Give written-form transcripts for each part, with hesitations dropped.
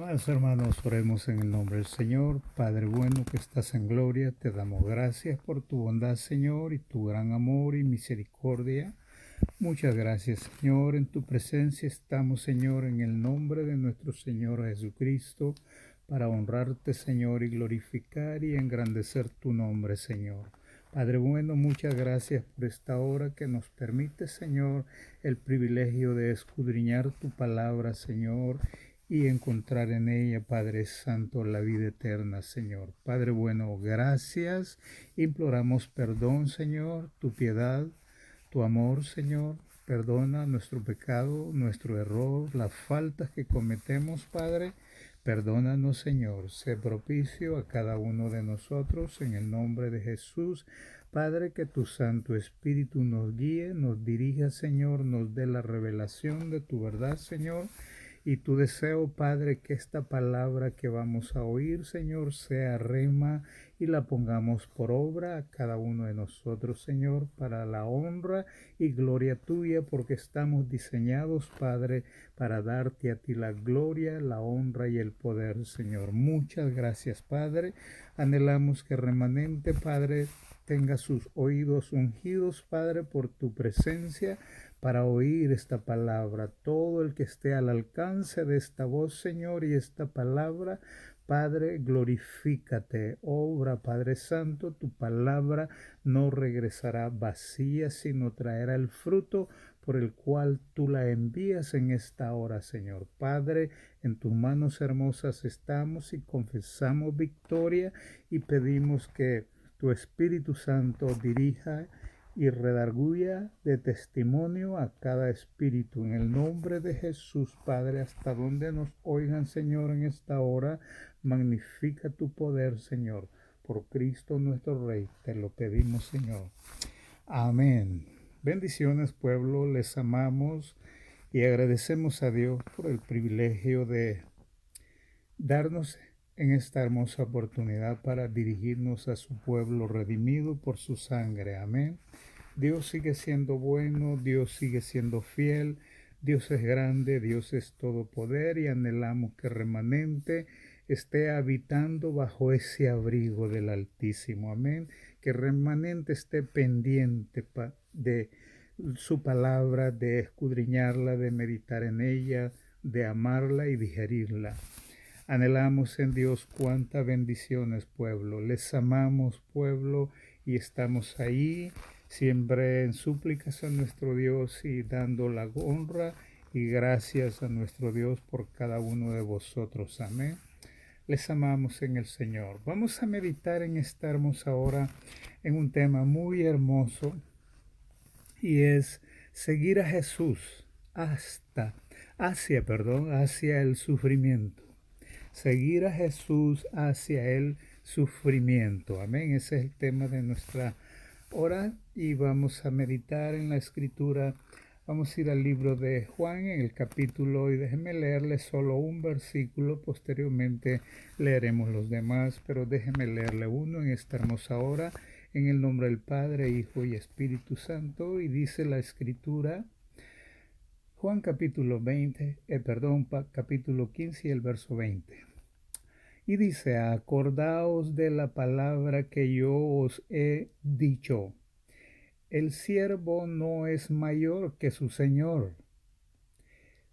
Amados hermanos, oremos en el nombre del Señor. Padre bueno que estás en gloria, te damos gracias por tu bondad, Señor, y tu gran amor y misericordia. Muchas gracias, Señor. En tu presencia estamos, Señor, en el nombre de nuestro Señor Jesucristo, para honrarte, Señor, y glorificar y engrandecer tu nombre, Señor. Padre bueno, muchas gracias por esta hora que nos permite, Señor, el privilegio de escudriñar tu palabra, Señor, y encontrar en ella, Padre Santo, la vida eterna, Señor. Padre bueno, gracias. Imploramos perdón, Señor, tu piedad, tu amor, Señor. Perdona nuestro pecado, nuestro error, las faltas que cometemos, Padre. Perdónanos, Señor. Sé propicio a cada uno de nosotros en el nombre de Jesús. Padre, que tu Santo Espíritu nos guíe, nos dirija, Señor, nos dé la revelación de tu verdad, Señor. Y tu deseo, Padre, que esta palabra que vamos a oír, Señor, sea rema y la pongamos por obra a cada uno de nosotros, Señor, para la honra y gloria tuya, porque estamos diseñados, Padre, para darte a ti la gloria, la honra y el poder, Señor. Muchas gracias, Padre. Anhelamos que remanente, Padre, tenga sus oídos ungidos, Padre, por tu presencia, para oír esta palabra. Todo el que esté al alcance de esta voz, Señor, y esta palabra, Padre, glorifícate. Obra, Padre Santo, tu palabra no regresará vacía, sino traerá el fruto por el cual tú la envías en esta hora, Señor. Padre, en tus manos hermosas estamos y confesamos victoria y pedimos que tu Espíritu Santo dirija y redarguya de testimonio a cada espíritu. En el nombre de Jesús, Padre, hasta donde nos oigan, Señor, en esta hora, magnifica tu poder, Señor. Por Cristo nuestro Rey, te lo pedimos, Señor. Amén. Bendiciones, pueblo, les amamos y agradecemos a Dios por el privilegio de darnos en esta hermosa oportunidad para dirigirnos a su pueblo redimido por su sangre. Amén. Dios sigue siendo bueno, Dios sigue siendo fiel, Dios es grande, Dios es todo poder y anhelamos que remanente esté habitando bajo ese abrigo del Altísimo. Amén. Que remanente esté pendiente de su palabra, de escudriñarla, de meditar en ella, de amarla y digerirla. Anhelamos en Dios cuántas bendiciones, pueblo. Les amamos, pueblo, y estamos ahí siempre en súplicas a nuestro Dios y dando la honra y gracias a nuestro Dios por cada uno de vosotros. Amén. Les amamos en el Señor. Vamos a meditar en esta hermosa hora en un tema muy hermoso y es seguir a Jesús hacia el sufrimiento. Seguir a Jesús hacia el sufrimiento. Amén. Ese es el tema de nuestra hora y vamos a meditar en la escritura. Vamos a ir al libro de Juan en el capítulo, y déjenme leerle solo un versículo, posteriormente leeremos los demás, pero déjenme leerle uno en esta hermosa hora, en el nombre del Padre, Hijo y Espíritu Santo, y dice la escritura, Juan capítulo 15 y el verso 20. Y dice, acordaos de la palabra que yo os he dicho. El siervo no es mayor que su Señor.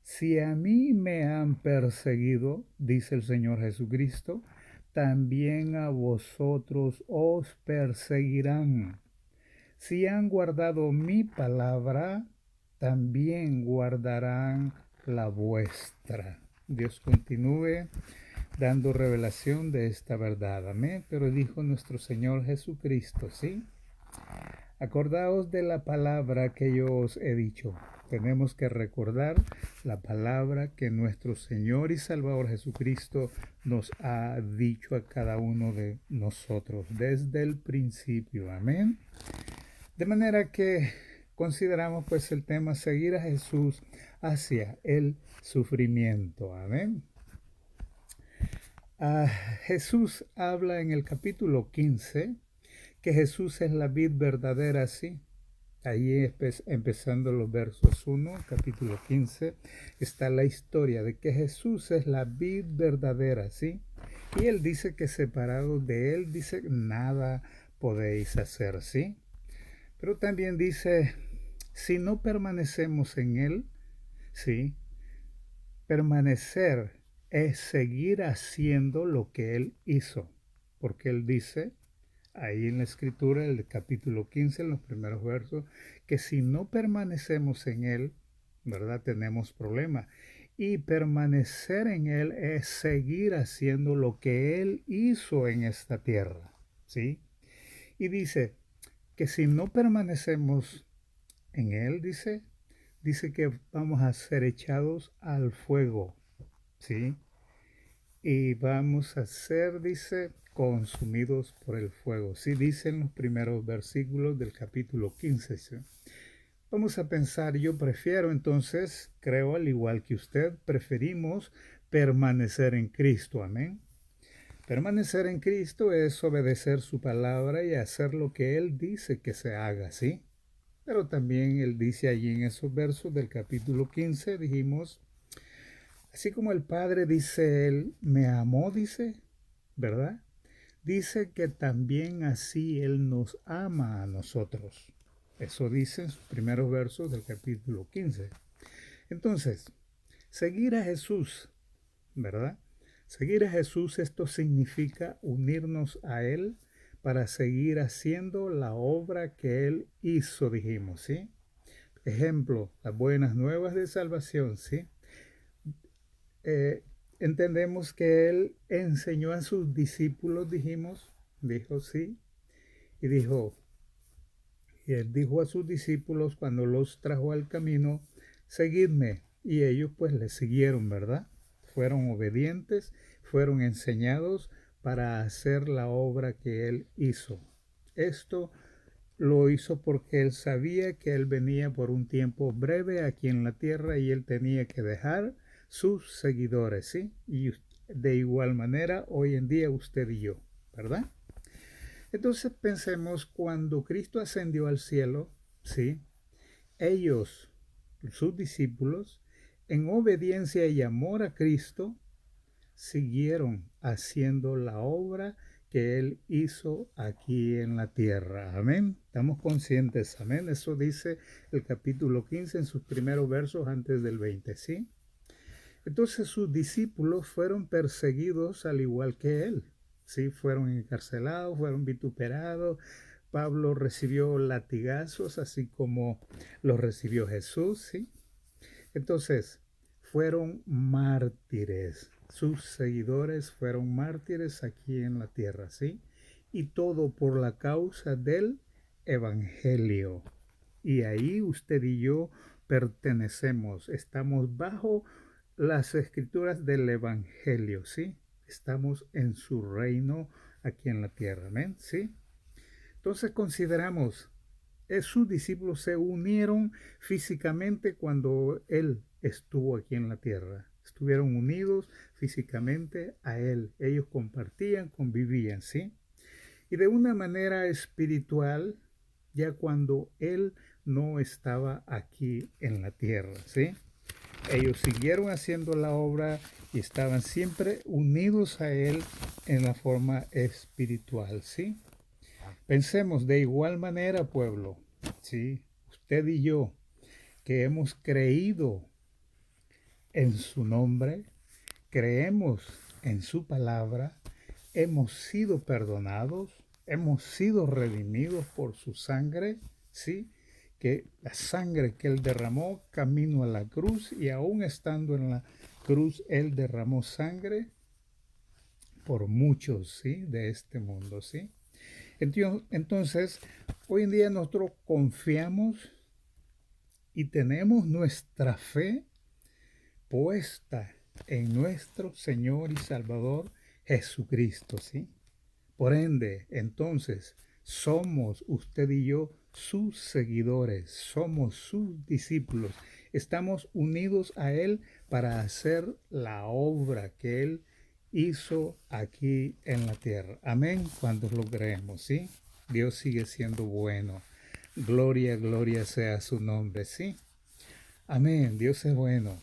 Si a mí me han perseguido, dice el Señor Jesucristo, también a vosotros os perseguirán. Si han guardado mi palabra, también guardarán la vuestra. Dios continúe dando revelación de esta verdad. Amén. Pero dijo nuestro Señor Jesucristo, ¿sí? Acordaos de la palabra que yo os he dicho. Tenemos que recordar la palabra que nuestro Señor y Salvador Jesucristo nos ha dicho a cada uno de nosotros desde el principio. Amén. De manera que consideramos pues el tema seguir a Jesús hacia el sufrimiento. Amén. Jesús habla en el capítulo 15 que Jesús es la vid verdadera, sí. Ahí empezando los versos 1, capítulo 15, está la historia de que Jesús es la vid verdadera, ¿sí? Y él dice que separados de él, dice, nada podéis hacer, ¿sí? Pero también dice, si no permanecemos en él, ¿sí? Permanecer es seguir haciendo lo que él hizo, porque él dice ahí en la escritura, el capítulo 15, en los primeros versos, que si no permanecemos en él, ¿verdad? Tenemos problema. Y permanecer en él es seguir haciendo lo que él hizo en esta tierra, ¿sí? Y dice que si no permanecemos en él, dice que vamos a ser echados al fuego, ¿sí? Y vamos a ser, dice, consumidos por el fuego. Sí dicen los primeros versículos del capítulo 15. ¿Sí? Vamos a pensar, yo prefiero entonces, creo al igual que usted, preferimos permanecer en Cristo. Amén. Permanecer en Cristo es obedecer su palabra y hacer lo que Él dice que se haga, ¿sí? Pero también Él dice allí en esos versos del capítulo 15, dijimos, así como el Padre dice, Él me amó, dice, ¿verdad? Dice que también así Él nos ama a nosotros. Eso dice en sus primeros versos del capítulo 15. Entonces, seguir a Jesús, ¿verdad? Seguir a Jesús, esto significa unirnos a Él para seguir haciendo la obra que Él hizo, dijimos, ¿sí? Ejemplo, las buenas nuevas de salvación, ¿sí? Entendemos que Él enseñó a sus discípulos, dijo, sí, y Él dijo a sus discípulos cuando los trajo al camino, seguidme, y ellos pues le siguieron, ¿verdad? Fueron obedientes, fueron enseñados para hacer la obra que Él hizo. Esto lo hizo porque Él sabía que Él venía por un tiempo breve aquí en la tierra y Él tenía que dejar sus seguidores, ¿sí? Y de igual manera hoy en día usted y yo, ¿verdad? Entonces pensemos cuando Cristo ascendió al cielo, ¿sí? Ellos, sus discípulos, en obediencia y amor a Cristo, siguieron haciendo la obra que Él hizo aquí en la tierra. Amén. Estamos conscientes. Amén. Eso dice el capítulo 15 en sus primeros versos antes del 20, ¿sí? Entonces sus discípulos fueron perseguidos al igual que Él. Sí, fueron encarcelados, fueron vituperados. Pablo recibió latigazos, así como los recibió Jesús, ¿sí? Entonces, fueron mártires. Sus seguidores fueron mártires aquí en la tierra, ¿sí? Y todo por la causa del Evangelio. Y ahí usted y yo pertenecemos. Estamos bajo las escrituras del Evangelio, ¿sí? Estamos en su reino aquí en la tierra, ¿amén? ¿Sí? Entonces consideramos, sus discípulos se unieron físicamente cuando Él estuvo aquí en la tierra. Estuvieron unidos físicamente a Él. Ellos compartían, convivían, ¿sí? Y de una manera espiritual, ya cuando Él no estaba aquí en la tierra, ¿sí? Ellos siguieron haciendo la obra y estaban siempre unidos a Él en la forma espiritual, ¿sí? Pensemos de igual manera, pueblo, ¿sí? Usted y yo, que hemos creído en su nombre, creemos en su palabra, hemos sido perdonados, hemos sido redimidos por su sangre, ¿sí? Que la sangre que Él derramó camino a la cruz y aún estando en la cruz, Él derramó sangre por muchos, ¿sí? De este mundo, ¿sí? Entonces, hoy en día nosotros confiamos y tenemos nuestra fe puesta en nuestro Señor y Salvador Jesucristo, ¿sí? Por ende, entonces, somos usted y yo sus seguidores, somos sus discípulos, estamos unidos a Él para hacer la obra que Él hizo aquí en la tierra. Amén, cuando lo creemos, ¿sí? Dios sigue siendo bueno. Gloria, gloria sea su nombre, ¿sí? Amén, Dios es bueno.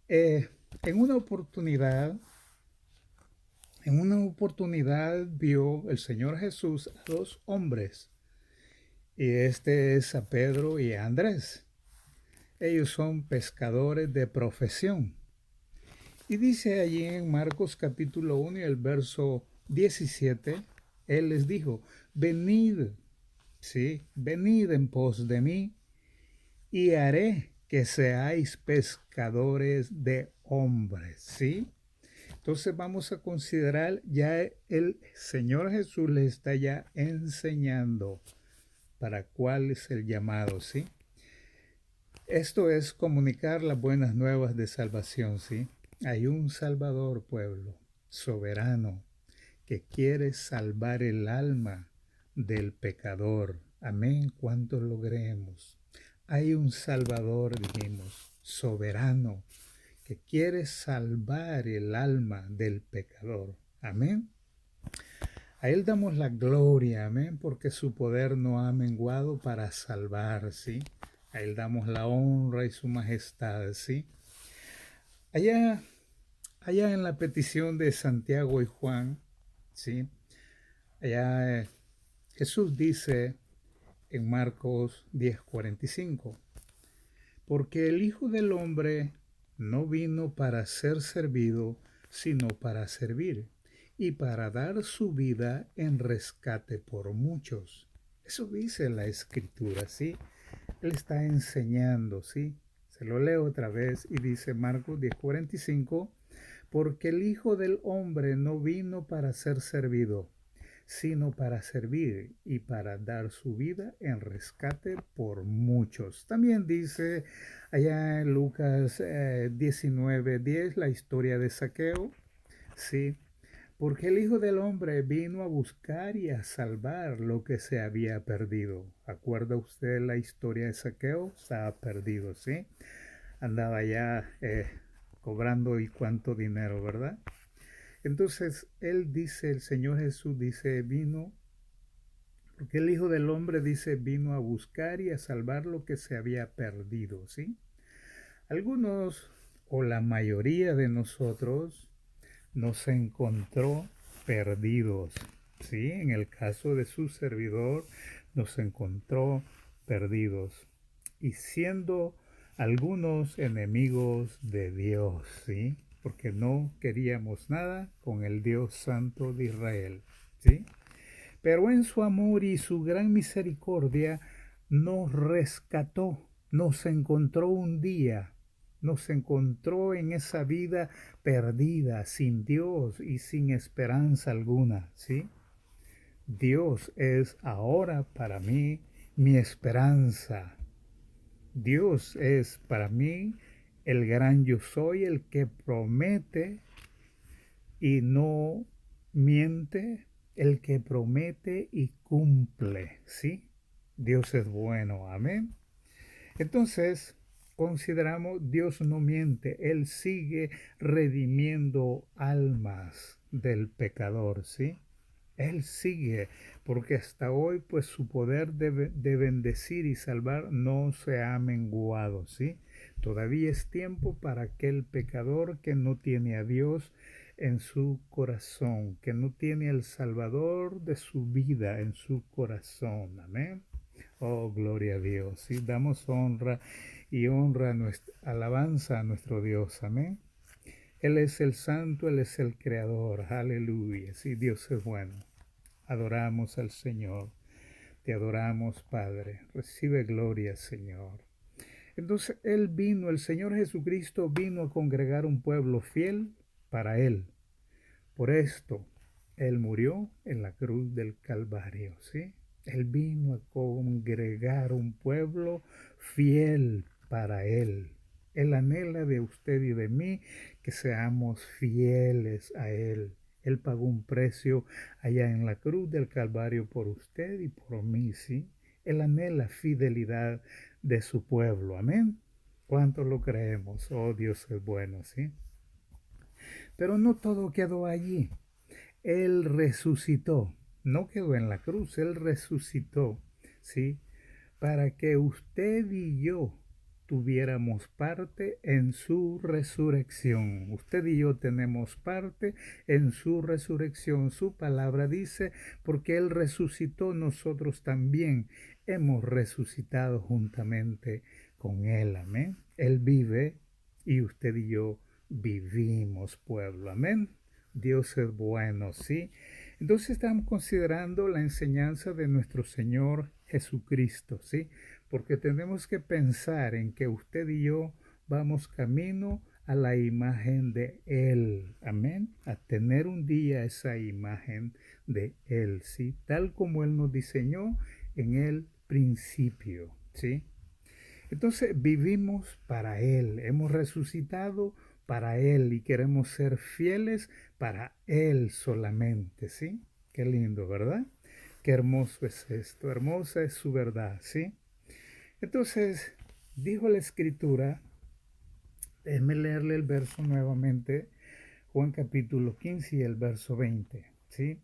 Eh, en una oportunidad, en una oportunidad vio el Señor Jesús a dos hombres, y este es a Pedro y a Andrés. Ellos son pescadores de profesión. Y dice allí en Marcos capítulo 1 y el verso 17, Él les dijo, venid, sí, venid en pos de mí y haré que seáis pescadores de hombres, ¿sí? Entonces vamos a considerar ya el Señor Jesús les está ya enseñando para cuál es el llamado, ¿sí? Esto es comunicar las buenas nuevas de salvación, ¿sí? Hay un Salvador, pueblo, soberano, que quiere salvar el alma del pecador. Amén, cuantos logremos. Hay un Salvador, dijimos, soberano, que quiere salvar el alma del pecador. Amén. A Él damos la gloria, amén, porque su poder no ha menguado para salvar, ¿sí? A Él damos la honra y su majestad, ¿sí? Allá, allá en la petición de Santiago y Juan, ¿sí? Allá Jesús dice en Marcos 10:45, porque el Hijo del Hombre no vino para ser servido, sino para servir y para dar su vida en rescate por muchos. Eso dice la Escritura, ¿sí? Él está enseñando, ¿sí? Se lo leo otra vez y dice Marcos 10:45, porque el Hijo del Hombre no vino para ser servido, sino para servir y para dar su vida en rescate por muchos. También dice allá en Lucas 19:10 la historia de Zaqueo, ¿sí? Porque el Hijo del Hombre vino a buscar y a salvar lo que se había perdido. ¿Acuerda usted la historia de Zaqueo? Estaba perdido, ¿sí? Andaba ya cobrando y cuánto dinero, ¿verdad? Entonces, él dice, el Señor Jesús dice, vino, porque el Hijo del Hombre dice, vino a buscar y a salvar lo que se había perdido, ¿sí? Algunos, o la mayoría de nosotros, nos encontró perdidos, ¿sí? En el caso de su servidor, nos encontró perdidos y siendo algunos enemigos de Dios, ¿sí? Porque no queríamos nada con el Dios Santo de Israel, ¿sí? Pero en su amor y su gran misericordia nos rescató, nos encontró un día, nos encontró en esa vida perdida, sin Dios y sin esperanza alguna, ¿sí? Dios es ahora para mí mi esperanza. Dios es para mí el gran yo soy, el que promete y no miente, el que promete y cumple, ¿sí? Dios es bueno, amén. Entonces, consideramos, Dios no miente, Él sigue redimiendo almas del pecador, ¿sí? Él sigue, porque hasta hoy, pues su poder de bendecir y salvar no se ha menguado, ¿sí? Todavía es tiempo para aquel pecador que no tiene a Dios en su corazón, que no tiene al Salvador de su vida en su corazón, amén. Oh, gloria a Dios, ¿sí? Damos honra y honra, nuestra alabanza a nuestro Dios, amén. Él es el santo, Él es el creador, aleluya, sí, Dios es bueno. Adoramos al Señor, te adoramos, Padre, recibe gloria, Señor. Entonces Él vino, el Señor Jesucristo vino a congregar un pueblo fiel para Él. Por esto, Él murió en la cruz del Calvario, ¿sí? Él vino a congregar un pueblo fiel para Él. Él anhela de usted y de mí que seamos fieles a Él. Él pagó un precio allá en la cruz del Calvario por usted y por mí, ¿sí? Él anhela fidelidad de su pueblo, amén. ¿Cuánto lo creemos? Oh, Dios es bueno, ¿sí? Pero no todo quedó allí. Él resucitó, no quedó en la cruz, Él resucitó, ¿sí? para que usted y yo tuviéramos parte en su resurrección. Usted y yo tenemos parte en su resurrección. Su palabra dice, porque Él resucitó, nosotros también hemos resucitado juntamente con Él. Amén. Él vive y usted y yo vivimos, pueblo. Amén. Dios es bueno, ¿sí? Entonces estamos considerando la enseñanza de nuestro Señor Jesucristo, ¿sí? Porque tenemos que pensar en que usted y yo vamos camino a la imagen de Él, amén, a tener un día esa imagen de Él, ¿sí? Tal como Él nos diseñó en el principio, ¿sí? Entonces vivimos para Él, hemos resucitado para Él y queremos ser fieles para Él solamente, ¿sí? Qué lindo, ¿verdad? Qué hermoso es esto, hermosa es su verdad, ¿sí? Entonces, dijo la Escritura, déjeme leerle el verso nuevamente, Juan capítulo 15 y el verso 20, ¿sí?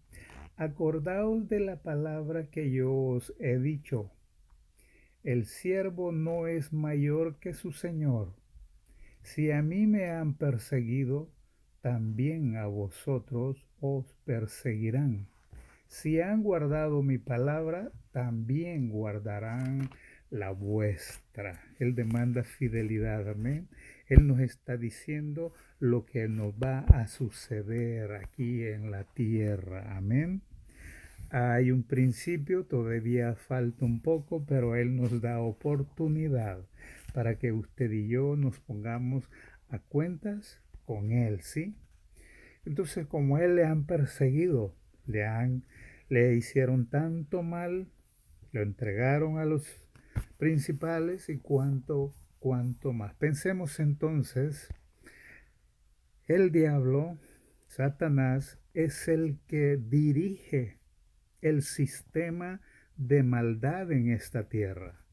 Acordaos de la palabra que yo os he dicho, el siervo no es mayor que su Señor. Si a mí me han perseguido, también a vosotros os perseguirán. Si han guardado mi palabra, también guardarán la vuestra. Él demanda fidelidad, amén. Él nos está diciendo lo que nos va a suceder aquí en la tierra, amén. Hay un principio, todavía falta un poco, pero Él nos da oportunidad para que usted y yo nos pongamos a cuentas con Él, ¿sí? Entonces, como Él le han perseguido, le hicieron tanto mal, lo entregaron a los principales y cuánto más. Pensemos entonces, el diablo, Satanás, es el que dirige el sistema de maldad en esta tierra.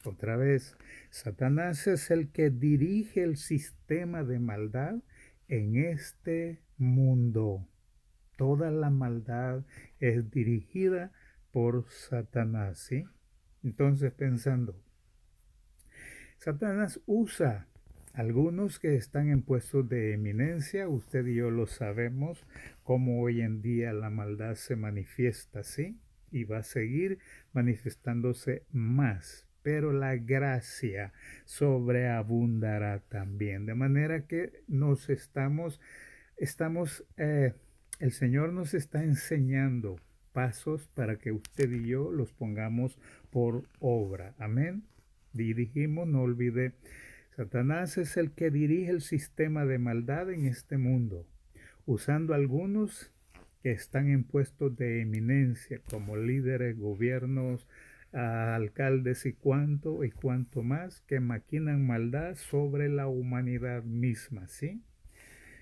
Otra vez, Satanás es el que dirige el sistema de maldad en este mundo. Toda la maldad es dirigida por Satanás, ¿sí? Entonces, pensando, Satanás usa algunos que están en puestos de eminencia, usted y yo lo sabemos, cómo hoy en día la maldad se manifiesta, ¿sí? Y va a seguir manifestándose más, pero la gracia sobreabundará también, de manera que el Señor nos está enseñando pasos para que usted y yo los pongamos por obra, amén. Dirigimos, no olvide, Satanás es el que dirige el sistema de maldad en este mundo, usando algunos que están en puestos de eminencia como líderes, gobiernos, alcaldes y cuanto más, que maquinan maldad sobre la humanidad misma, ¿sí?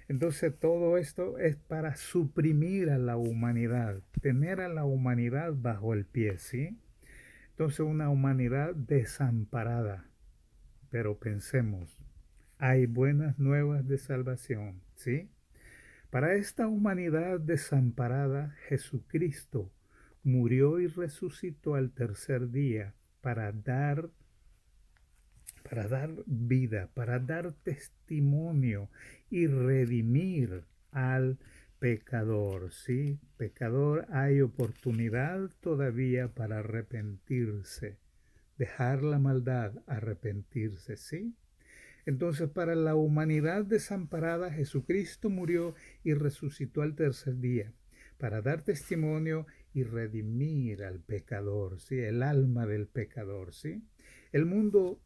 Entonces todo esto es para suprimir a la humanidad, tener a la humanidad bajo el pie, ¿sí? Entonces una humanidad desamparada. Pero pensemos, hay buenas nuevas de salvación, ¿sí? Para esta humanidad desamparada, Jesucristo murió y resucitó al tercer día para dar vida, para dar testimonio y redimir al pecador, ¿sí? Pecador, hay oportunidad todavía para arrepentirse, dejar la maldad, arrepentirse, ¿sí? Entonces, para la humanidad desamparada, Jesucristo murió y resucitó al tercer día, para dar testimonio y redimir al pecador, ¿sí? El alma del pecador, ¿sí? El mundo,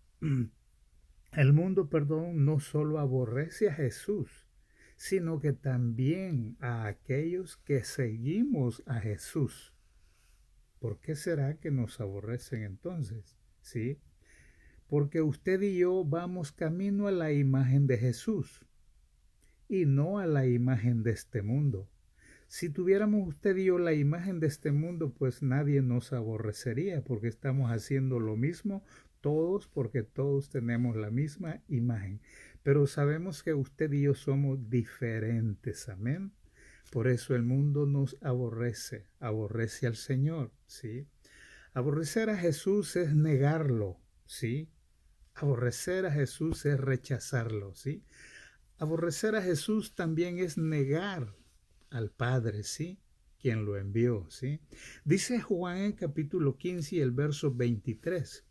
perdón, no solo aborrece a Jesús, sino que también a aquellos que seguimos a Jesús. ¿Por qué será que nos aborrecen entonces? ¿Sí? Porque usted y yo vamos camino a la imagen de Jesús y no a la imagen de este mundo. Si tuviéramos usted y yo la imagen de este mundo, pues nadie nos aborrecería porque estamos haciendo lo mismo todos, porque todos tenemos la misma imagen. Pero sabemos que usted y yo somos diferentes, amén. Por eso el mundo nos aborrece al Señor, ¿sí? Aborrecer a Jesús es negarlo, ¿sí? Aborrecer a Jesús es rechazarlo, ¿sí? Aborrecer a Jesús también es negar al Padre, ¿sí? Quien lo envió, ¿sí? Dice Juan en capítulo 15 y el verso 23,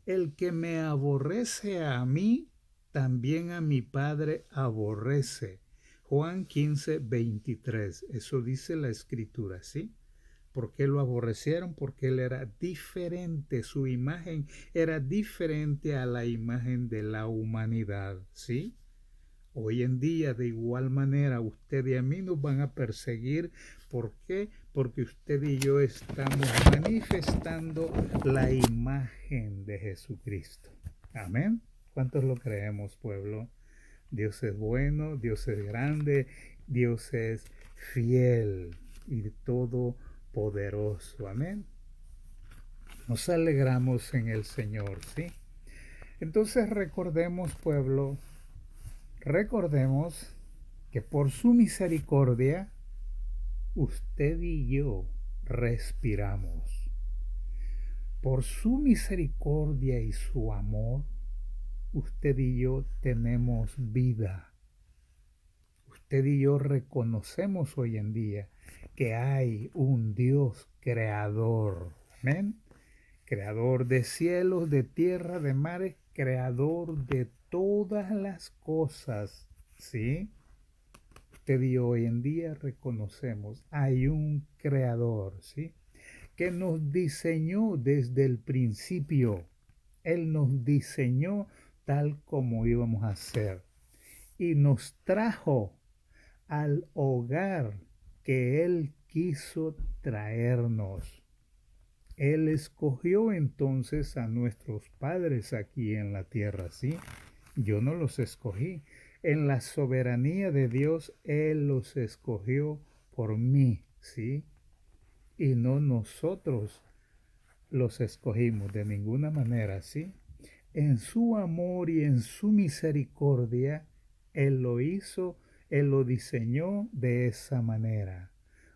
el que me aborrece a mí, también a mi Padre aborrece. Juan 15, 23, eso dice la Escritura, ¿sí? ¿Por qué lo aborrecieron? Porque él era diferente, su imagen era diferente a la imagen de la humanidad, ¿sí? Hoy en día, de igual manera, usted y a mí nos van a perseguir. ¿Por qué? Porque usted y yo estamos manifestando la imagen de Jesucristo. Amén. ¿Cuántos lo creemos, pueblo? Dios es bueno, Dios es grande, Dios es fiel y todopoderoso. Amén. Nos alegramos en el Señor, ¿sí? Entonces recordemos, pueblo, recordemos que por su misericordia usted y yo respiramos. Por su misericordia y su amor, usted y yo tenemos vida. Usted y yo reconocemos hoy en día que hay un Dios creador. Amén. Creador de cielos, de tierra, de mares, creador de todas las cosas. ¿Sí? Usted y yo hoy en día reconocemos, hay un creador, ¿sí? Que nos diseñó desde el principio. Él nos diseñó tal como íbamos a ser y nos trajo al hogar que Él quiso traernos. Él escogió entonces a nuestros padres aquí en la tierra, ¿sí? Yo no los escogí. En la soberanía de Dios, Él los escogió por mí, ¿sí? Y no nosotros los escogimos de ninguna manera, ¿sí? En su amor y en su misericordia, Él lo hizo, Él lo diseñó de esa manera.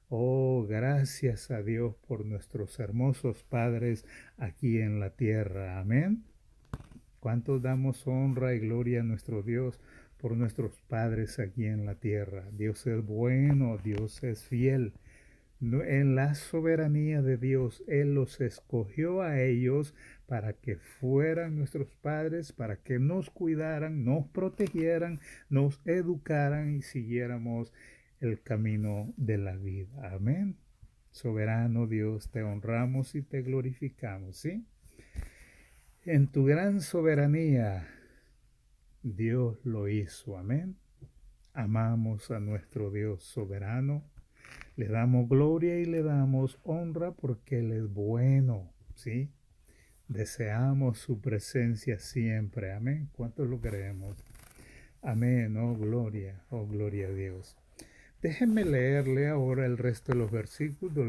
Oh, gracias a Dios por nuestros hermosos padres aquí en la tierra. Amén. ¿Cuántos damos honra y gloria a nuestro Dios por nuestros padres aquí en la tierra? Dios es bueno, Dios es fiel. En la soberanía de Dios, Él los escogió a ellos para que fueran nuestros padres, para que nos cuidaran, nos protegieran, nos educaran y siguiéramos el camino de la vida. Amén. Soberano Dios, te honramos y te glorificamos, ¿sí? En tu gran soberanía, Dios lo hizo. Amén. Amamos a nuestro Dios soberano. Le damos gloria y le damos honra porque Él es bueno, ¿sí? Deseamos su presencia siempre. Amén. ¿Cuántos lo creemos? Amén. Oh, gloria a Dios. Déjenme leerle ahora el resto de los versículos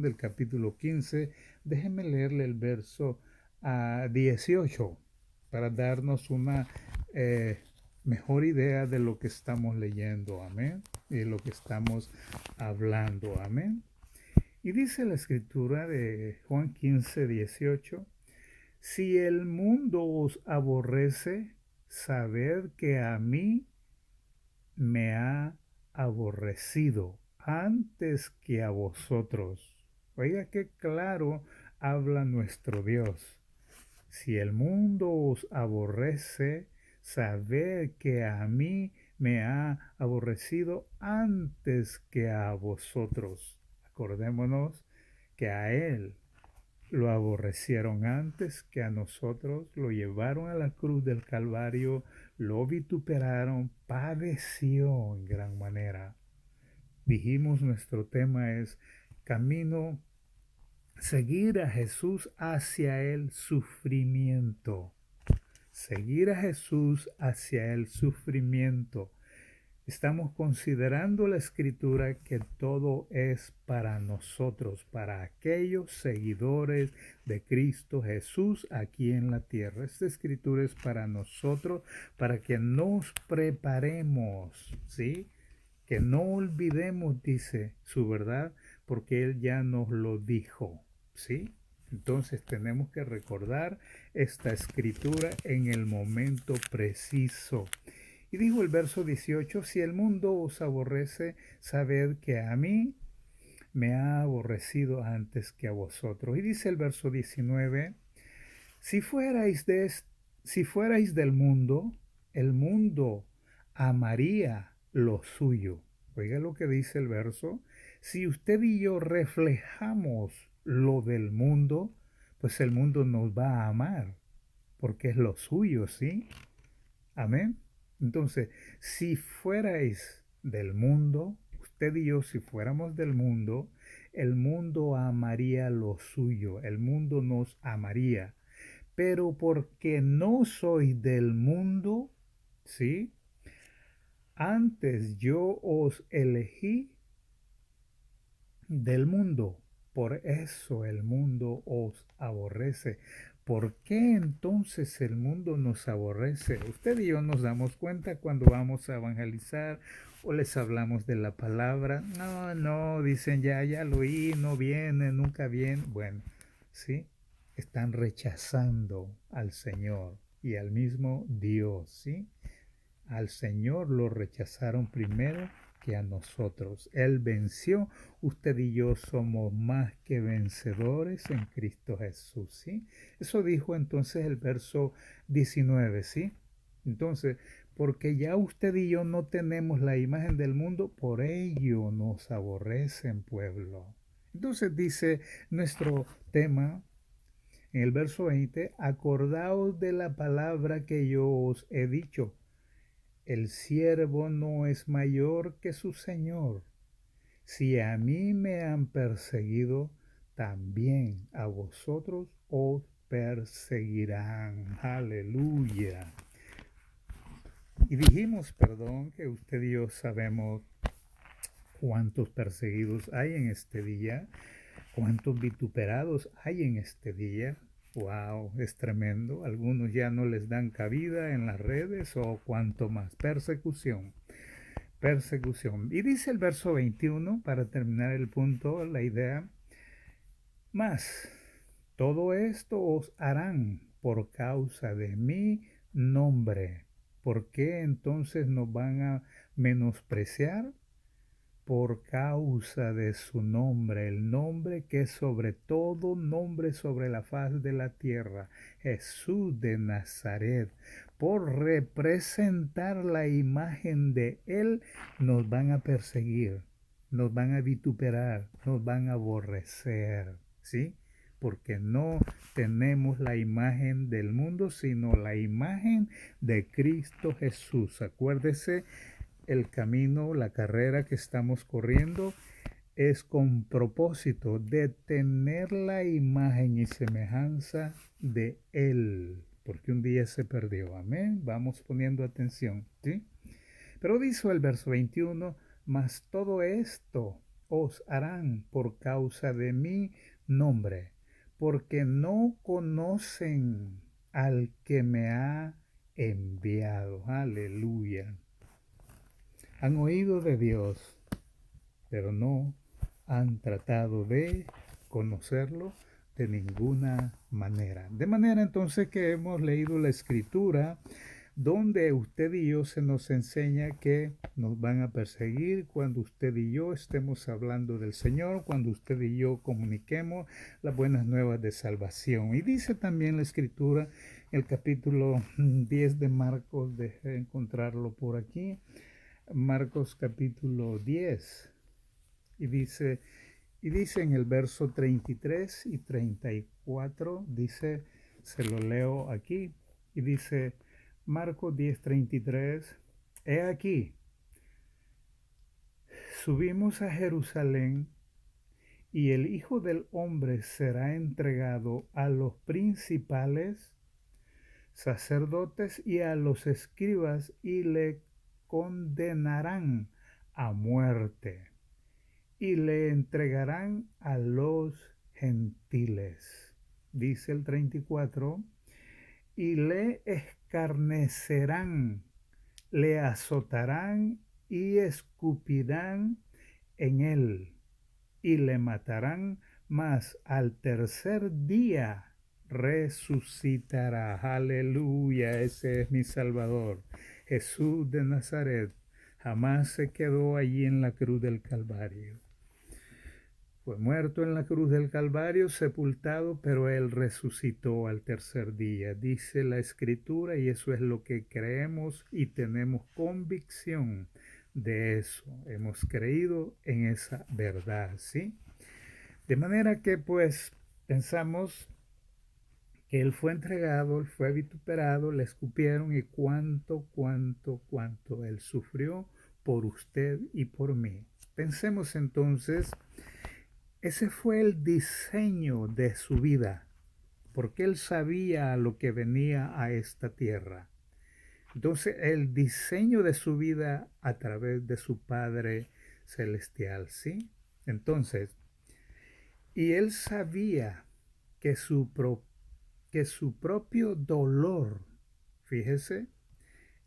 del capítulo 15. Déjenme leerle el verso 18 para darnos una mejor idea de lo que estamos leyendo. Amén. Y de lo que estamos hablando. Amén. Y dice la escritura de Juan 15, 18. Si el mundo os aborrece, sabed que a mí me ha aborrecido antes que a vosotros. Oiga qué claro habla nuestro Dios. Si el mundo os aborrece, sabed que a mí me ha aborrecido antes que a vosotros. Acordémonos que a Él lo aborrecieron antes que a nosotros, lo llevaron a la cruz del Calvario, lo vituperaron, padeció en gran manera. Dijimos, nuestro tema es camino, seguir a Jesús hacia el sufrimiento. Seguir a Jesús hacia el sufrimiento. Estamos considerando la escritura que todo es para nosotros, para aquellos seguidores de Cristo Jesús aquí en la tierra. Esta escritura es para nosotros, para que nos preparemos, ¿sí? Que no olvidemos, dice su verdad, porque Él ya nos lo dijo. ¿sí? Entonces tenemos que recordar esta escritura en el momento preciso. Y dijo el verso 18, si el mundo os aborrece, sabed que a mí me ha aborrecido antes que a vosotros. Y dice el verso 19, si fuerais, si fuerais del mundo, el mundo amaría lo suyo. Oiga lo que dice el verso. Si usted y yo reflejamos lo del mundo, pues el mundo nos va a amar, porque es lo suyo, ¿sí? Amén. Entonces, si fuerais del mundo, usted y yo, si fuéramos del mundo, el mundo amaría lo suyo, el mundo nos amaría. Pero porque no sois del mundo, ¿sí? Antes yo os elegí del mundo. Por eso el mundo os aborrece. ¿Por qué entonces el mundo nos aborrece? Usted y yo nos damos cuenta cuando vamos a evangelizar o les hablamos de la palabra. No, dicen ya lo oí, no viene, nunca viene. Bueno, sí, están rechazando al Señor y al mismo Dios, ¿sí? Al Señor lo rechazaron primero que a nosotros. Él venció. Usted y yo somos más que vencedores en Cristo Jesús, ¿sí? Eso dijo entonces el verso 19, ¿sí? Entonces, porque ya usted y yo no tenemos la imagen del mundo, por ello nos aborrecen, pueblo. Entonces dice nuestro tema en el verso 20, acordaos de la palabra que yo os he dicho. El siervo no es mayor que su señor. Si a mí me han perseguido, también a vosotros os perseguirán. Aleluya. Y dijimos, perdón, que usted y yo sabemos cuántos perseguidos hay en este día, cuántos vituperados hay en este día. Wow, es tremendo. Algunos ya no les dan cabida en las redes o cuanto más persecución. Persecución. Y dice el verso 21, para terminar el punto, la idea, más, todo esto os harán por causa de mi nombre. ¿Por qué entonces nos van a menospreciar? Por causa de su nombre, el nombre que es sobre todo nombre sobre la faz de la tierra, Jesús de Nazaret. Por representar la imagen de Él, nos van a perseguir, nos van a vituperar, nos van a aborrecer, ¿sí? Porque no tenemos la imagen del mundo, sino la imagen de Cristo Jesús. Acuérdese, el camino, la carrera que estamos corriendo es con propósito de tener la imagen y semejanza de Él, porque un día se perdió. Amén. Vamos poniendo atención, ¿sí? Pero dice el verso 21, mas todo esto os harán por causa de mi nombre, porque no conocen al que me ha enviado. Aleluya. Han oído de Dios, pero no han tratado de conocerlo de ninguna manera. De manera entonces que hemos leído la escritura donde usted y yo se nos enseña que nos van a perseguir cuando usted y yo estemos hablando del Señor, cuando usted y yo comuniquemos las buenas nuevas de salvación. Y dice también la escritura, el capítulo 10 de Marcos, deje encontrarlo por aquí, Marcos capítulo 10, y dice en el verso 33 y 34, dice, se lo leo aquí, y dice Marcos 10:33, he aquí, subimos a Jerusalén, y el Hijo del Hombre será entregado a los principales sacerdotes y a los escribas, y le condenarán a muerte y le entregarán a los gentiles. Dice el 34, y le escarnecerán, le azotarán y escupirán en él, y le matarán mas al tercer día resucitará. Aleluya, ese es mi Salvador. Jesús de Nazaret jamás se quedó allí en la cruz del Calvario. Fue muerto en la cruz del Calvario, sepultado, pero Él resucitó al tercer día. Dice la Escritura, y eso es lo que creemos y tenemos convicción de eso. Hemos creído en esa verdad, ¿sí? De manera que pues pensamos que Él fue entregado, Él fue vituperado, le escupieron y cuánto Él sufrió por usted y por mí. Pensemos entonces, ese fue el diseño de su vida, porque Él sabía a lo que venía a esta tierra. Entonces, el diseño de su vida a través de su Padre Celestial, ¿sí? Entonces, y Él sabía que que su propio dolor, fíjese,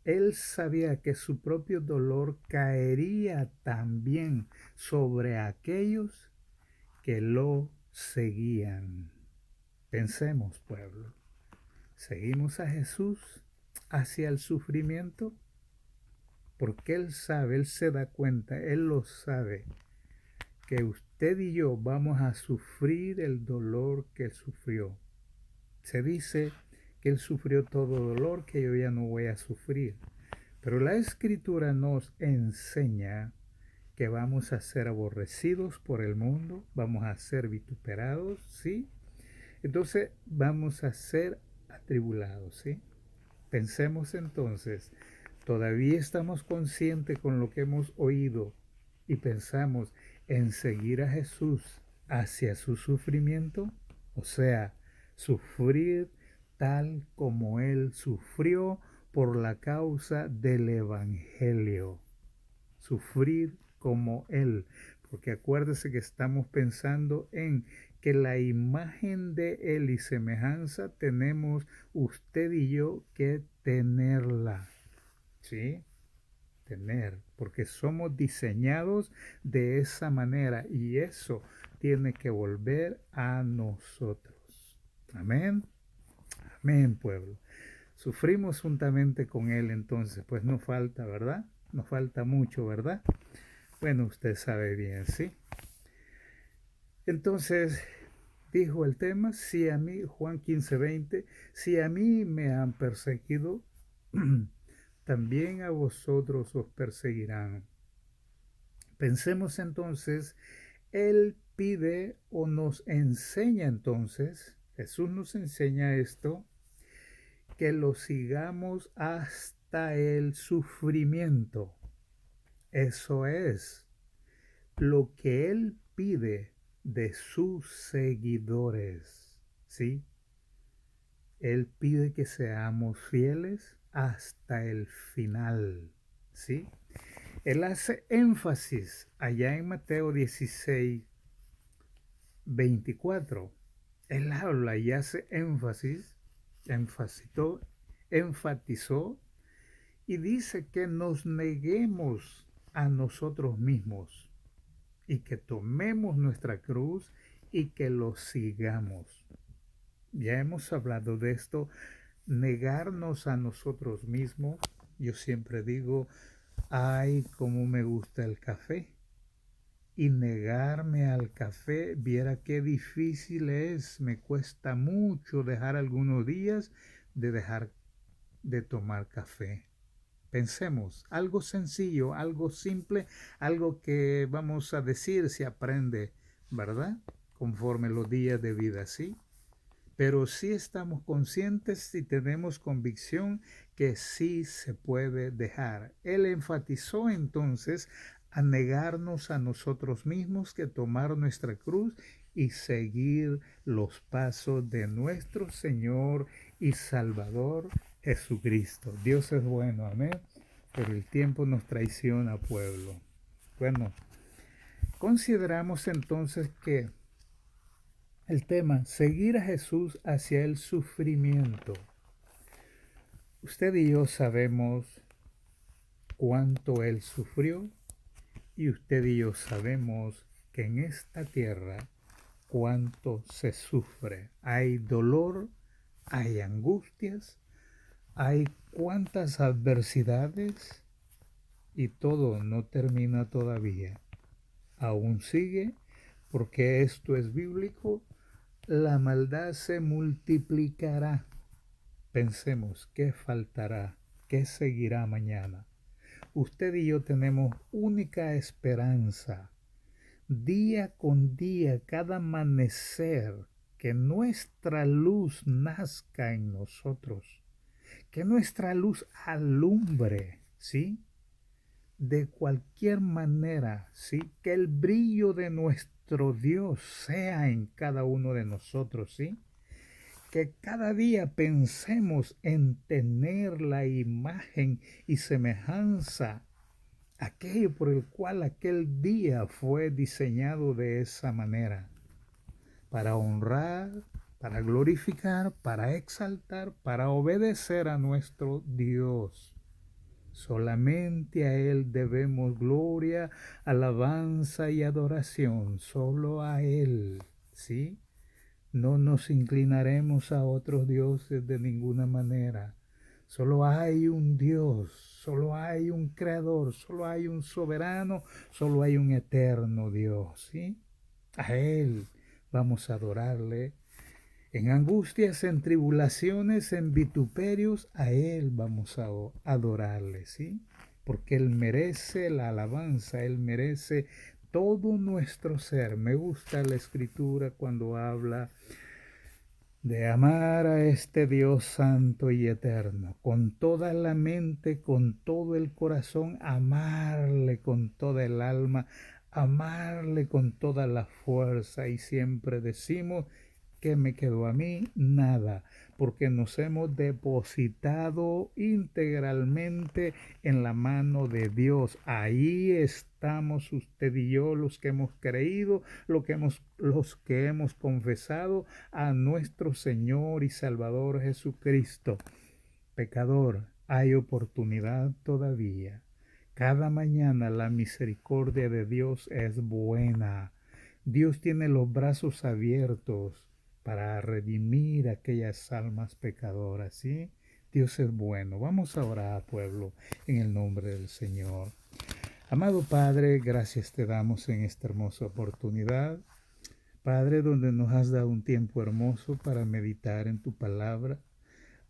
Él sabía que su propio dolor caería también sobre aquellos que lo seguían. Pensemos, pueblo, ¿seguimos a Jesús hacia el sufrimiento? Porque Él sabe, Él se da cuenta, Él lo sabe, que usted y yo vamos a sufrir el dolor que Él sufrió. Se dice que Él sufrió todo dolor que yo ya no voy a sufrir. Pero la Escritura nos enseña que vamos a ser aborrecidos por el mundo, vamos a ser vituperados, ¿sí? Entonces vamos a ser atribulados, ¿sí? Pensemos entonces, ¿todavía estamos conscientes con lo que hemos oído y pensamos en seguir a Jesús hacia su sufrimiento? O sea, sufrir tal como Él sufrió por la causa del Evangelio. Sufrir como Él. Porque acuérdese que estamos pensando en que la imagen de Él y semejanza tenemos usted y yo que tenerla. ¿Sí? Tener. Porque somos diseñados de esa manera y eso tiene que volver a nosotros. Amén. Amén, pueblo. Sufrimos juntamente con Él entonces, pues no falta, ¿verdad? Nos falta mucho, ¿verdad? Bueno, usted sabe bien, ¿sí? Entonces, dijo el tema, si a mí, Juan 15:20, si a mí me han perseguido, también a vosotros os perseguirán. Pensemos entonces, Él pide o nos enseña entonces, Jesús nos enseña esto, que lo sigamos hasta el sufrimiento. Eso es lo que Él pide de sus seguidores, ¿sí? Él pide que seamos fieles hasta el final, ¿sí? Él hace énfasis allá en Mateo 16:24. Él habla y hace énfasis, enfatizó y dice que nos neguemos a nosotros mismos y que tomemos nuestra cruz y que lo sigamos. Ya hemos hablado de esto, negarnos a nosotros mismos. Yo siempre digo, ay, cómo me gusta el café. Y negarme al café, viera qué difícil es, me cuesta mucho dejar algunos días de dejar de tomar café. Pensemos, algo sencillo, algo simple, algo que vamos a decir se aprende, ¿verdad? Conforme los días de vida, ¿sí? Pero sí estamos conscientes y tenemos convicción que sí se puede dejar. Él enfatizó entonces a negarnos a nosotros mismos, que tomar nuestra cruz y seguir los pasos de nuestro Señor y Salvador Jesucristo. Dios es bueno, amén. Pero el tiempo nos traiciona, pueblo. Bueno, consideramos entonces que el tema, seguir a Jesús hacia el sufrimiento. Usted y yo sabemos cuánto Él sufrió y usted y yo sabemos que en esta tierra cuánto se sufre. Hay dolor, hay angustias, hay cuántas adversidades y todo no termina todavía. Aún sigue, porque esto es bíblico, la maldad se multiplicará. Pensemos, ¿qué faltará? ¿Qué seguirá mañana? Usted y yo tenemos única esperanza, día con día, cada amanecer, que nuestra luz nazca en nosotros, que nuestra luz alumbre, ¿sí? De cualquier manera, ¿sí? Que el brillo de nuestro Dios sea en cada uno de nosotros, ¿sí? Que cada día pensemos en tener la imagen y semejanza, aquello por el cual aquel día fue diseñado de esa manera, para honrar, para glorificar, para exaltar, para obedecer a nuestro Dios. Solamente a Él debemos gloria, alabanza y adoración, solo a Él, ¿sí? No nos inclinaremos a otros dioses de ninguna manera. Solo hay un Dios, solo hay un creador, solo hay un soberano, solo hay un eterno Dios, ¿sí? A Él vamos a adorarle. En angustias, en tribulaciones, en vituperios, a Él vamos a adorarle, ¿sí? Porque Él merece la alabanza, Él merece todo nuestro ser. Me gusta la escritura cuando habla de amar a este Dios santo y eterno, con toda la mente, con todo el corazón, amarle con toda el alma, amarle con toda la fuerza. Y siempre decimos, ¿qué me quedó a mí? Nada, porque nos hemos depositado integralmente en la mano de Dios. Ahí estamos usted y yo, los que hemos creído, los que hemos confesado a nuestro Señor y Salvador Jesucristo. Pecador, hay oportunidad todavía. Cada mañana la misericordia de Dios es buena. Dios tiene los brazos abiertos para redimir aquellas almas pecadoras, ¿sí? Dios es bueno. Vamos a orar, pueblo, en el nombre del Señor. Amado Padre, gracias te damos en esta hermosa oportunidad. Padre, donde nos has dado un tiempo hermoso para meditar en tu palabra.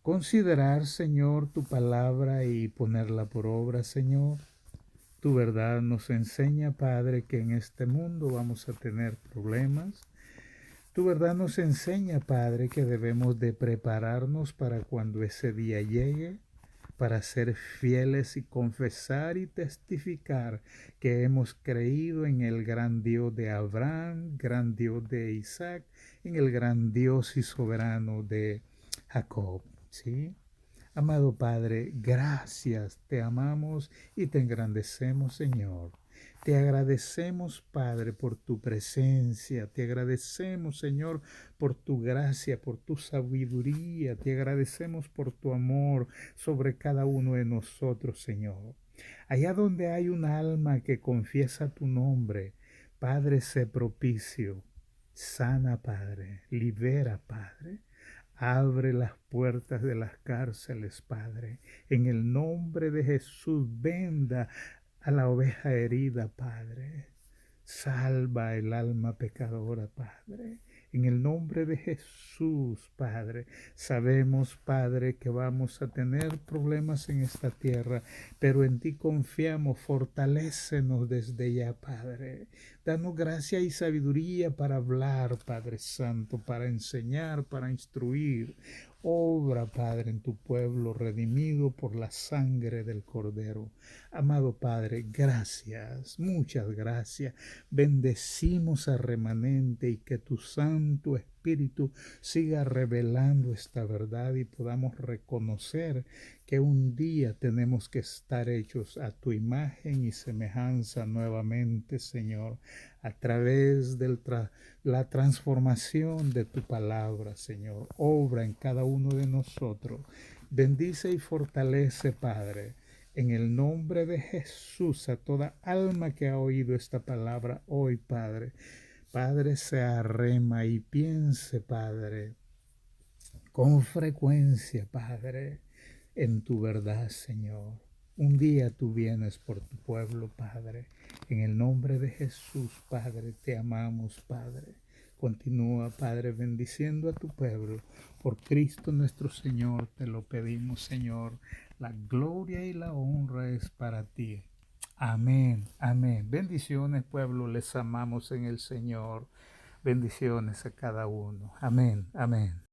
Considerar, Señor, tu palabra y ponerla por obra, Señor. Tu verdad nos enseña, Padre, que en este mundo vamos a tener problemas. Tu verdad nos enseña, Padre, que debemos de prepararnos para cuando ese día llegue, para ser fieles y confesar y testificar que hemos creído en el gran Dios de Abraham, gran Dios de Isaac, en el gran Dios y soberano de Jacob, ¿sí? Amado Padre, gracias, te amamos y te engrandecemos, Señor. Te agradecemos, Padre, por tu presencia. Te agradecemos, Señor, por tu gracia, por tu sabiduría. Te agradecemos por tu amor sobre cada uno de nosotros, Señor. Allá donde hay un alma que confiesa tu nombre, Padre, sé propicio. Sana, Padre. Libera, Padre. Abre las puertas de las cárceles, Padre. En el nombre de Jesús, venda a la oveja herida, Padre. Salva el alma pecadora, Padre. En el nombre de Jesús, Padre. Sabemos, Padre, que vamos a tener problemas en esta tierra, pero en ti confiamos. Fortalécenos desde ya, Padre. Danos gracia y sabiduría para hablar, Padre Santo, para enseñar, para instruir. Obra, Padre, en tu pueblo redimido por la sangre del Cordero. Amado Padre, gracias, muchas gracias. Bendecimos al remanente y que tu Santo Espíritu siga revelando esta verdad y podamos reconocer que un día tenemos que estar hechos a tu imagen y semejanza nuevamente, Señor, a través de la transformación de tu palabra, Señor. Obra en cada uno de nosotros. Bendice y fortalece, Padre, en el nombre de Jesús, a toda alma que ha oído esta palabra hoy, Padre. Padre, se arrema y piense, Padre, con frecuencia, Padre, en tu verdad, Señor. Un día tú vienes por tu pueblo, Padre. En el nombre de Jesús, Padre, te amamos, Padre. Continúa, Padre, bendiciendo a tu pueblo. Por Cristo nuestro Señor te lo pedimos, Señor. La gloria y la honra es para ti. Amén, amén. Bendiciones, pueblo. Les amamos en el Señor. Bendiciones a cada uno. Amén, amén.